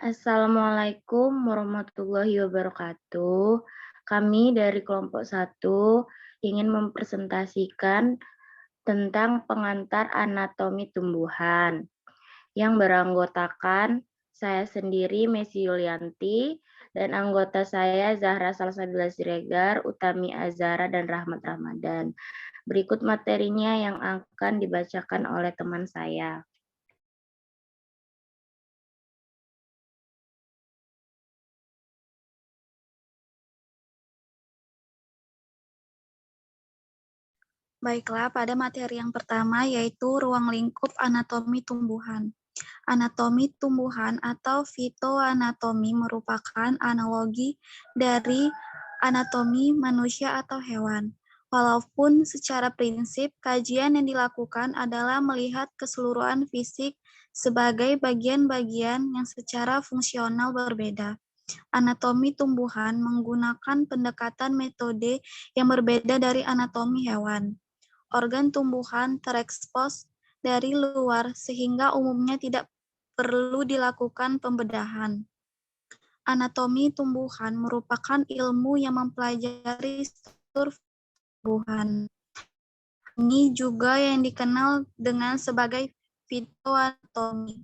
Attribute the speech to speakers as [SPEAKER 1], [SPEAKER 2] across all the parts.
[SPEAKER 1] Assalamualaikum warahmatullahi wabarakatuh. Kami dari kelompok 1 ingin mempresentasikan tentang pengantar anatomi tumbuhan yang beranggotakan saya sendiri Messi Yulianti dan anggota saya Zahra Salsabila Siregar, Utami Azara dan Rahmat Ramadan. Berikut materinya yang akan dibacakan oleh teman saya.
[SPEAKER 2] Baiklah, pada materi yang pertama yaitu ruang lingkup anatomi tumbuhan. Anatomi tumbuhan atau fitoanatomi merupakan analogi dari anatomi manusia atau hewan. Walaupun secara prinsip kajian yang dilakukan adalah melihat keseluruhan fisik sebagai bagian-bagian yang secara fungsional berbeda. Anatomi tumbuhan menggunakan pendekatan metode yang berbeda dari anatomi hewan. Organ tumbuhan terekspos dari luar sehingga umumnya tidak perlu dilakukan pembedahan. Anatomi tumbuhan merupakan ilmu yang mempelajari struktur tumbuhan. Ini juga yang dikenal dengan sebagai fitoanatomi.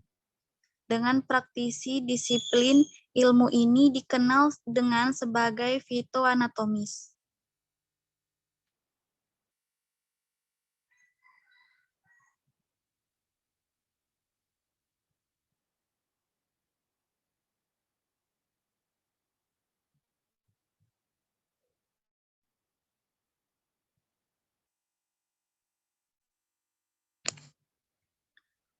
[SPEAKER 2] Dengan praktisi disiplin ilmu ini dikenal dengan sebagai fitoanatomis.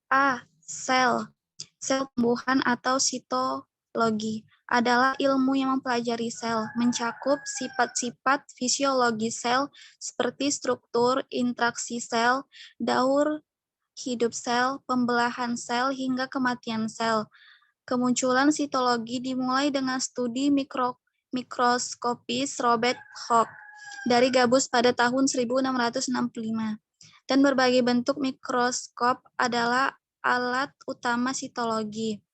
[SPEAKER 2] A. Sel. Sel tumbuhan atau sitologi adalah ilmu yang mempelajari sel, mencakup sifat-sifat fisiologi sel seperti struktur, interaksi sel, daur hidup sel, pembelahan sel, hingga kematian sel. Kemunculan sitologi dimulai dengan studi mikroskopis Robert Koch dari Gabus pada tahun 1665. Dan berbagai bentuk mikroskop adalah alat utama sitologi.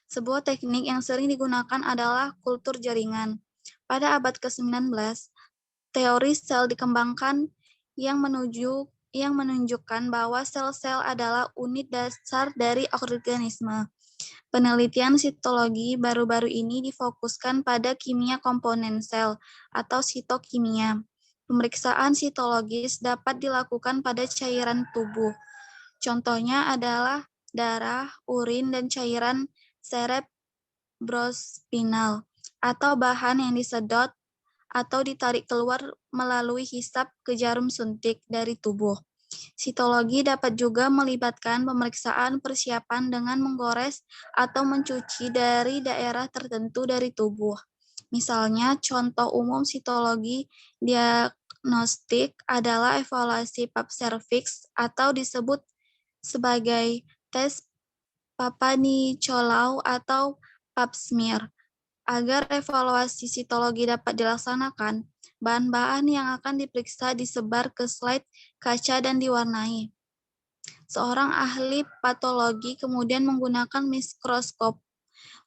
[SPEAKER 2] Sebuah teknik yang sering digunakan adalah kultur jaringan. Pada abad ke-19, teori sel dikembangkan yang menunjukkan bahwa sel-sel adalah unit dasar dari organisme. Penelitian sitologi baru-baru ini difokuskan pada kimia komponen sel atau sitokimia. Pemeriksaan sitologis dapat dilakukan pada cairan tubuh. Contohnya adalah darah, urin, dan cairan cerebrospinal, atau bahan yang disedot atau ditarik keluar melalui hisap ke jarum suntik dari tubuh. Sitologi dapat juga melibatkan pemeriksaan persiapan dengan menggores atau mencuci dari daerah tertentu dari tubuh. Misalnya, contoh umum sitologi diagnostik adalah evaluasi pap serviks atau disebut sebagai tes Papa Nicolau atau pap smear. Agar evaluasi sitologi dapat dilaksanakan, bahan-bahan yang akan diperiksa disebar ke slide kaca dan diwarnai. Seorang ahli patologi kemudian menggunakan mikroskop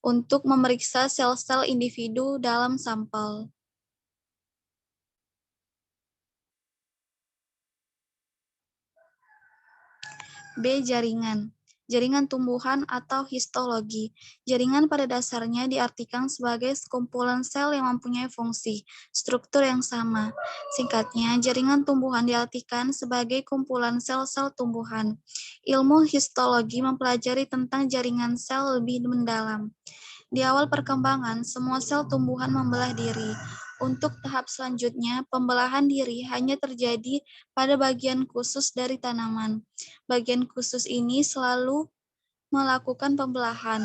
[SPEAKER 2] untuk memeriksa sel-sel individu dalam sampel. B. Jaringan. Jaringan tumbuhan atau histologi. Jaringan pada dasarnya diartikan sebagai sekumpulan sel yang mempunyai fungsi, struktur yang sama. Singkatnya, jaringan tumbuhan diartikan sebagai kumpulan sel-sel tumbuhan. Ilmu histologi mempelajari tentang jaringan sel lebih mendalam. Di awal perkembangan, semua sel tumbuhan membelah diri. Untuk tahap selanjutnya, pembelahan diri hanya terjadi pada bagian khusus dari tanaman. Bagian khusus ini selalu melakukan pembelahan.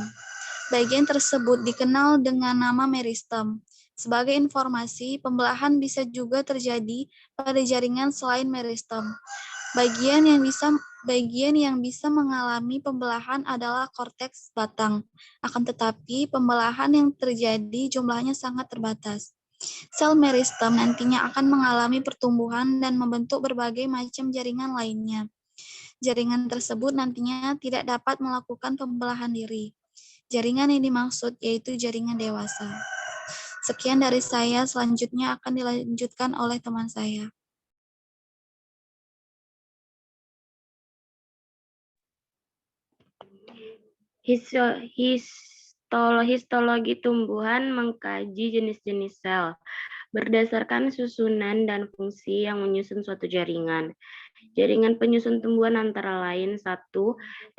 [SPEAKER 2] Bagian tersebut dikenal dengan nama meristem. Sebagai informasi, pembelahan bisa juga terjadi pada jaringan selain meristem. Bagian yang bisa mengalami pembelahan adalah korteks batang. Akan tetapi, pembelahan yang terjadi jumlahnya sangat terbatas. Sel meristem nantinya akan mengalami pertumbuhan dan membentuk berbagai macam jaringan lainnya. Jaringan tersebut nantinya tidak dapat melakukan pembelahan diri. Jaringan yang dimaksud yaitu jaringan dewasa. Sekian dari saya, selanjutnya akan dilanjutkan oleh teman saya.
[SPEAKER 1] Histologi tumbuhan mengkaji jenis-jenis sel berdasarkan susunan dan fungsi yang menyusun suatu jaringan. Jaringan penyusun tumbuhan antara lain 1.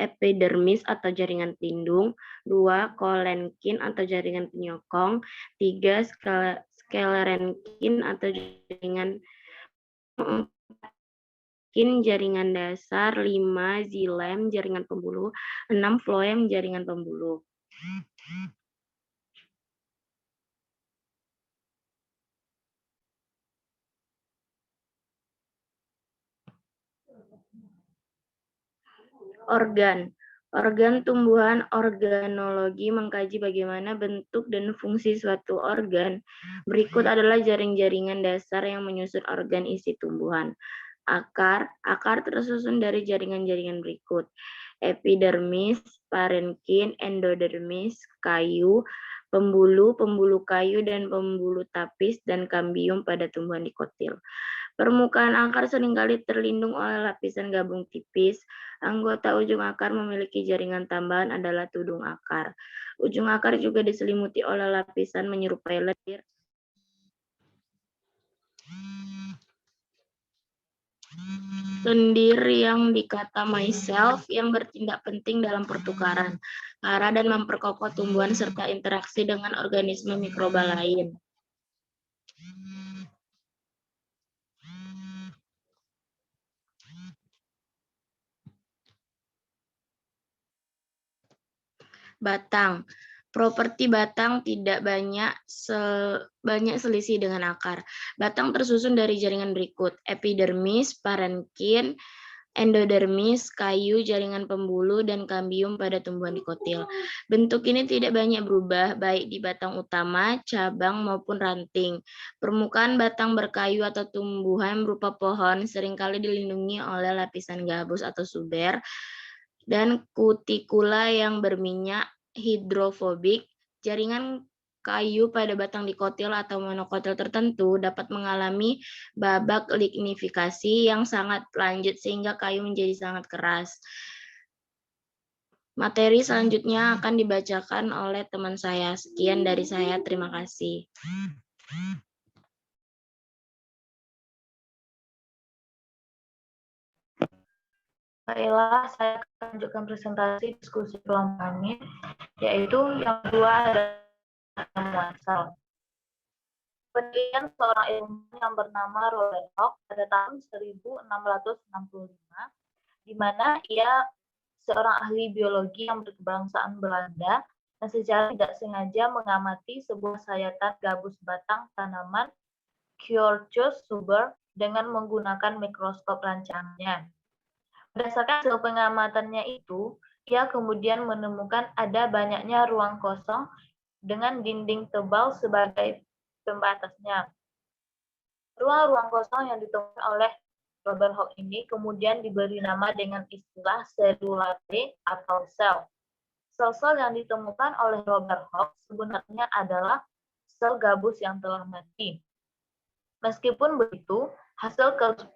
[SPEAKER 1] Epidermis atau jaringan pelindung, 2. Kolenkin atau jaringan penyokong, 3. Sklerenkin atau jaringan jaringan dasar, 5. Xilem jaringan pembuluh, 6. Floem jaringan pembuluh. Organ tumbuhan organologi mengkaji bagaimana bentuk dan fungsi suatu organ. Berikut adalah jaring-jaringan dasar yang menyusun organ isi tumbuhan. Akar tersusun dari jaringan-jaringan berikut. Epidermis, parenkin, endodermis, kayu, pembuluh kayu, dan pembuluh tapis, dan kambium pada tumbuhan dikotil. Permukaan akar seringkali terlindung oleh lapisan gabung tipis. Anggota ujung akar memiliki jaringan tambahan adalah tudung akar. Ujung akar juga diselimuti oleh lapisan menyerupai lendir. Lendir yang dikata myself yang bertindak penting dalam pertukaran arah dan memperkokoh tumbuhan serta interaksi dengan organisme mikroba lain. Batang. Properti batang tidak banyak selisih dengan akar. Batang tersusun dari jaringan berikut: epidermis, parenkin, endodermis, kayu, jaringan pembuluh, dan kambium pada tumbuhan dikotil. Bentuk ini tidak banyak berubah, baik di batang utama, cabang, maupun ranting. Permukaan batang berkayu atau tumbuhan berupa pohon seringkali dilindungi oleh lapisan gabus atau suber dan kutikula yang berminyak hidrofobik. Jaringan kayu pada batang dikotil atau monokotil tertentu dapat mengalami babak lignifikasi yang sangat lanjut sehingga kayu menjadi sangat keras. Materi selanjutnya akan dibacakan oleh teman saya. Sekian dari saya, terima kasih.
[SPEAKER 3] Baiklah, saya akan lanjutkan presentasi diskusi kelompok kami, yaitu yang kedua adalah temuan sel. Penelitian seorang ilmuwan yang bernama Robert Hooke pada tahun 1665, di mana ia seorang ahli biologi yang berkebangsaan Belanda dan secara tidak sengaja mengamati sebuah sayatan gabus batang tanaman Quercus suber dengan menggunakan mikroskop rancangannya. Berdasarkan hasil pengamatannya itu, ia kemudian menemukan ada banyaknya ruang kosong dengan dinding tebal sebagai pembatasnya. Ruang-ruang kosong yang ditemukan oleh Robert Hooke ini kemudian diberi nama dengan istilah selulase atau sel. Sel-sel yang ditemukan oleh Robert Hooke sebenarnya adalah sel gabus yang telah mati. Meskipun begitu, hasil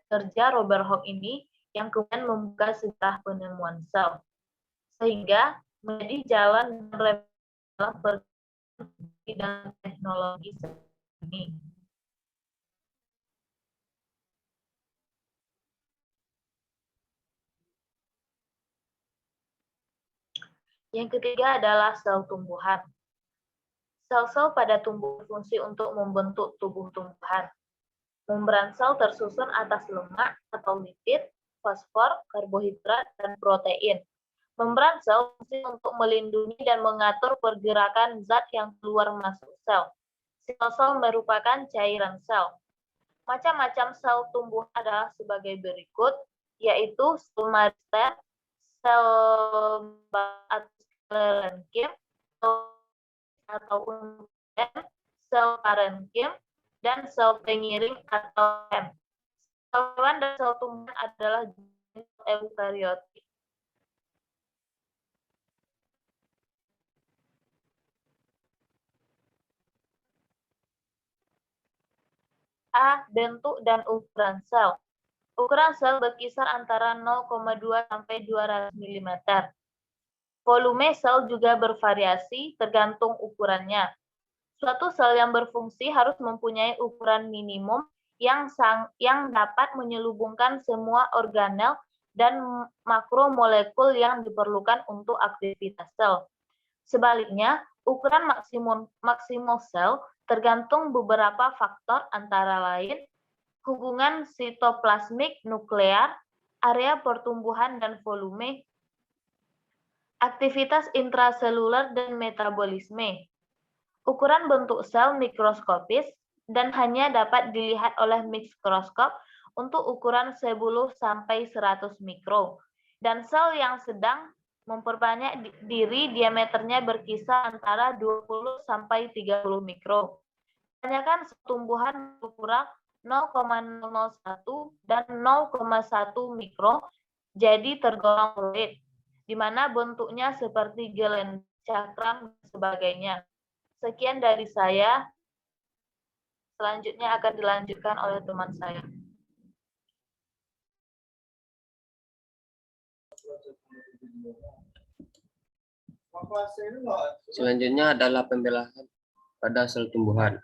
[SPEAKER 3] kerja Robert Hooke ini yang kemudian membuka sejarah penemuan sel, sehingga menjadi jalan dalam berkembang dan teknologi ini. Yang ketiga adalah sel tumbuhan. Sel-sel pada tumbuh berfungsi untuk membentuk tubuh tumbuhan. Membran sel tersusun atas lemak atau lipid, fosfor, karbohidrat, dan protein. Membran sel berfungsi untuk melindungi dan mengatur pergerakan zat yang keluar masuk sel. Sel-sel merupakan cairan sel. Macam-macam sel tumbuh adalah sebagai berikut, yaitu sel marister, sel sklerenkim, atau sel parenkim, dan sel pengiring atau M. Sel hewan dan sel tumbuhan adalah jenis eukariotik. A. Bentuk dan ukuran sel. Ukuran sel berkisar antara 0,2 sampai 200 mm. Volume sel juga bervariasi tergantung ukurannya. Suatu sel yang berfungsi harus mempunyai ukuran minimum yang dapat menyelubungkan semua organel dan makromolekul yang diperlukan untuk aktivitas sel. Sebaliknya, ukuran maksimum sel tergantung beberapa faktor antara lain hubungan sitoplasmik nuklear, area pertumbuhan dan volume, aktivitas intraseluler dan metabolisme. Ukuran bentuk sel mikroskopis dan hanya dapat dilihat oleh mikroskop untuk ukuran 10 sampai 100 mikro. Dan sel yang sedang memperbanyak diri diameternya berkisar antara 20 sampai 30 mikro. Kebanyakan tumbuhan berukuran 0,001 dan 0,1 mikro jadi tergolong fluid, di mana bentuknya seperti gelendang, cakram, dan sebagainya. Sekian dari saya. Selanjutnya akan dilanjutkan oleh teman saya.
[SPEAKER 4] Selanjutnya adalah pembelahan pada sel tumbuhan.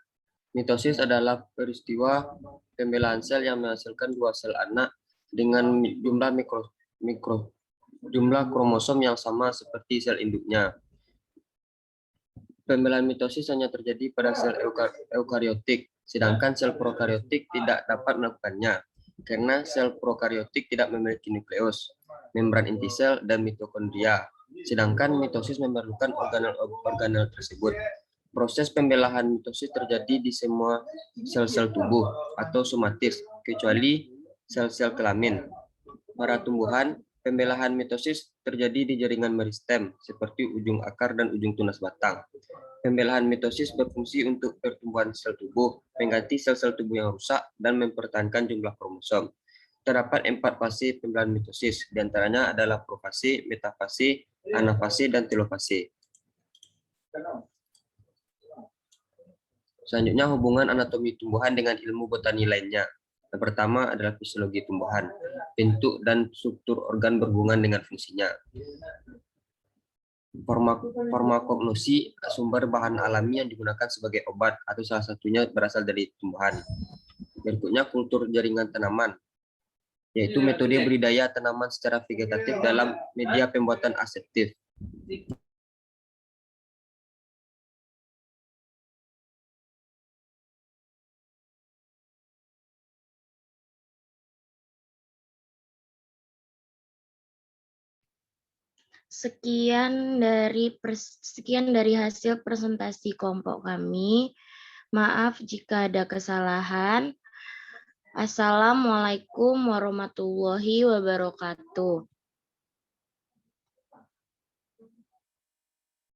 [SPEAKER 4] Mitosis adalah peristiwa pembelahan sel yang menghasilkan dua sel anak dengan jumlah kromosom yang sama seperti sel induknya. Pembelahan mitosis hanya terjadi pada sel eukariotik, sedangkan sel prokariotik tidak dapat melakukannya, karena sel prokariotik tidak memiliki nukleus, membran inti sel, dan mitokondria, sedangkan mitosis memerlukan organel tersebut. Proses pembelahan mitosis terjadi di semua sel-sel tubuh atau somatis, kecuali sel-sel kelamin. Pada tumbuhan, pembelahan mitosis terjadi di jaringan meristem, seperti ujung akar dan ujung tunas batang. Pembelahan mitosis berfungsi untuk pertumbuhan sel tubuh, mengganti sel-sel tubuh yang rusak, dan mempertahankan jumlah kromosom. Terdapat 4 fase pembelahan mitosis, diantaranya adalah profase, metafase, anafase, dan telofase. Selanjutnya, hubungan anatomi tumbuhan dengan ilmu botani lainnya. Yang pertama adalah fisiologi tumbuhan. Bentuk dan struktur organ berhubungan dengan fungsinya. Farmakognosi, sumber bahan alami yang digunakan sebagai obat, atau salah satunya berasal dari tumbuhan. Berikutnya, kultur jaringan tanaman, yaitu metode budidaya tanaman secara vegetatif dalam media pembuatan aseptif.
[SPEAKER 1] Sekian dari hasil presentasi kelompok kami. Maaf jika ada kesalahan. Assalamualaikum warahmatullahi wabarakatuh.